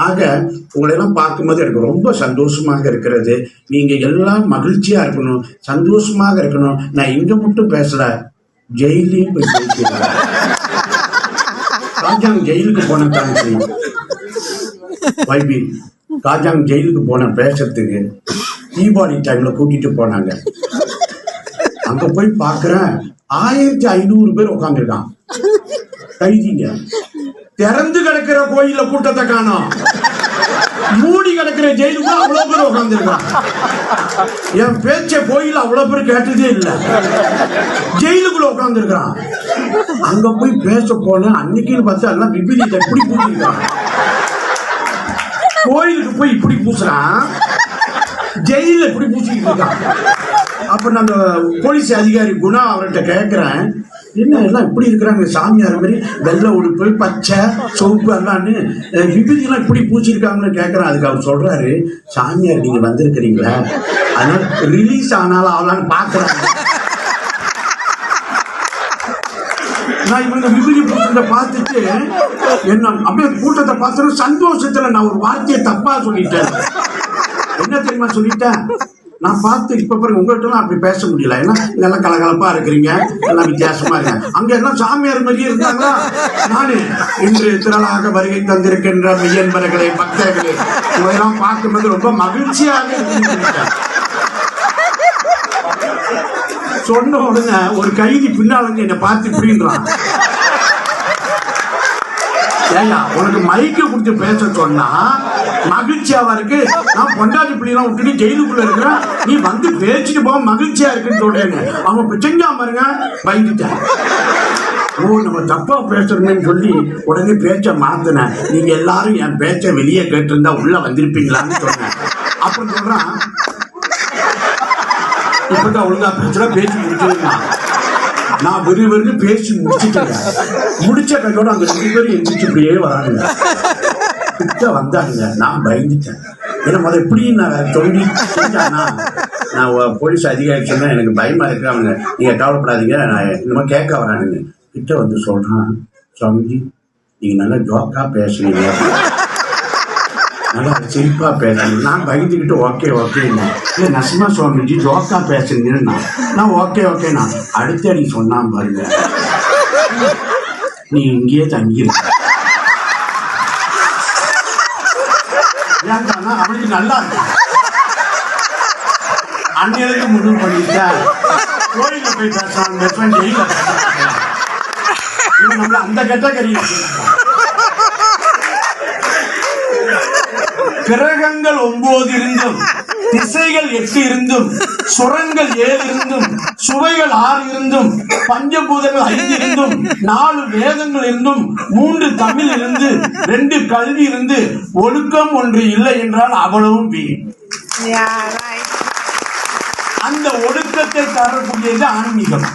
ஆக உங்களை எல்லாம் பார்க்கும்போது எனக்கு ரொம்ப சந்தோஷமாக இருக்கிறது. நீங்க எல்லாம் மகிழ்ச்சியா இருக்கணும், சந்தோஷமாக இருக்கணும். நான் இங்க மட்டும் பேசல, ஜெயிலையும் போய் பேசுகிறேன். காஜாங் ஜெயிலுக்கு போன தாங்க வைபி, காஜாங் ஜெயிலுக்கு போன பேசுறதுக்கு தீபாவளி டைம்ல கூட்டிட்டு போனாங்க. அங்க போய் பாக்குறேன் 1500 பேர் உட்காந்துருக்கான் கைதிங்க. திறந்து கிடக்கிற கோயில கூட்டத்தை காணோம், மூடி கிடக்கிற ஜெயிலுக்குள்ள அவ்வளவு பேர் உட்காந்துருக்கான். என் பேச்ச கோயில அவ்வளவு பேர் கேட்டதே இல்லை, ஜெயிலுக்குள்ள உட்காந்துருக்கான். அங்க போய் பேச போன அன்னைக்குன்னு பார்த்தா எல்லாம் விபரீதத்தை எப்படி பூசிருக்கான். கோயிலுக்கு போய் இப்படி பூசுறான், ஜெயில இப்படி பூசிக்கிட்டு இருக்கான். அப்ப நாங்க போலீஸ் அதிகாரி குணா அவர்கிட்ட கேட்கிறேன், என்ன எல்லாம் இப்படி இருக்கிறாங்க, சாமியார் மாதிரி வெள்ளை உடுப்பு பச்சை சோப்பு எல்லாம்னு விபூதி எல்லாம் இப்படி பூச்சிருக்காங்கன்னு கேட்கிறேன். அதுக்கு அவர் சொல்றாரு, சாமியார் நீங்க வந்திருக்கிறீங்களா, அதனால ரிலீஸ் ஆனாலும் ஆகலான்னு பாக்குறாங்க. நான் இவங்க விபூதி பூசத்தை பார்த்துட்டு என்ன அப்படியே கூட்டத்தை பார்த்து சந்தோஷத்துல நான் ஒரு வார்த்தையை தப்பா சொல்லிட்டேன். என்ன தெரியுமா சொல்லிட்டேன், நான் பார்த்து இப்ப பாருங்க உங்கள்கிட்ட அப்படி பேச முடியல, ஏன்னா இதெல்லாம் கலகலப்பா இருக்கிறீங்க, எல்லாம் வித்தியாசமா இருக்க. அங்க எல்லாம் சாமியார் மாதிரியே இருந்தாங்களா. நானு இன்று திரளாக வருகை தந்திருக்கின்ற மெய்யன்பர்களே பக்தர்களே இதெல்லாம் பார்க்கும்போது ரொம்ப மகிழ்ச்சியாக சொன்ன உடனே ஒரு கைதி பின்னால என்னை பார்த்து இப்படின்றான், ஏயா உனக்கு மைக்கு கொடுத்து பேச சொன்னா மகிழ்ச்சியாவா இருக்கு, நான் பொண்டாட்டி பிள்ளைலாம் விட்டுட்டு ஜெயிலுக்குள்ள இருக்கிறேன், நீ வந்து பேச்சுட்டு போக மகிழ்ச்சியா இருக்குன்னு சொல்றேங்க. அவன் செஞ்சா பாருங்க, பயந்துட்டேன். ஓ நம்ம தப்பா பேசுறோம்னு சொல்லி உடனே பேச்ச மாத்தினேன். நீங்க எல்லாரும் என் பேச்ச வெளியே கேட்டிருந்தா உள்ள வந்திருப்பீங்களான்னு சொன்னேன். அப்புறம் சொல்றான், இப்பதான் ஒழுங்கா பேசுற பேச்சு முடிச்சிருந்தா. நான் வெறும் பேசி முடிச்சுட்டேன். முடிச்ச கையோட அந்த 2 பேரும் எந்திரிச்சு இப்படியே வரானுங்க, கிட்ட வந்தானுங்க. நான் பயந்துட்டேன். ஏன்னா முதல் எப்படி நான் தொங்கி நான் போலீஸ் அதிகாரி சொன்னா எனக்கு பயமா இருக்கு, அவங்க நீங்க கவலைப்படாதீங்க நான் இந்த மாதிரி கேட்க வரானுங்க. கிட்ட வந்து சொல்றான், சுவாமிஜி நீங்க நல்லா ஜோக்கா பேசுறீங்க, நல்லா சிரிப்பா பேசுறீங்க. நான் பயந்துக்கிட்டு ஓகே ஓகேண்ணா, இல்லை நரசிம்மா சுவாமிஜி ஜோக்கா பேசுறீங்கன்னா நான் ஓகே ஓகேண்ணா. அடுத்த நீ சொன்னான் பாருங்க, நீ இங்கேயே தங்கியிருக்க. ஏன்னா அவனுக்கு நல்லா இருக்கு, அன்னையிலிருந்து முடிவு பண்ணிட்டா கோயில போய் பேசுறான், ஜெயில நம்மள அந்த கேட்டகரி. கிரகங்கள் 9 இருந்தும், திசைகள் 8 இருந்தும், சுரங்கள் 7 இருந்தும், சுவைகள் 6 இருந்தும், பஞ்சபூதங்கள் 5 இருந்தும், 4 வேதங்கள் இருந்தும், 3 தமிழ் இருந்து, 2 கல்வி இருந்து, ஒழுக்கம் ஒன்று இல்லை என்றால் அவ்வளவும் வீண். அந்த ஒழுக்கத்தை தரக்கூடியது ஆன்மீகம்.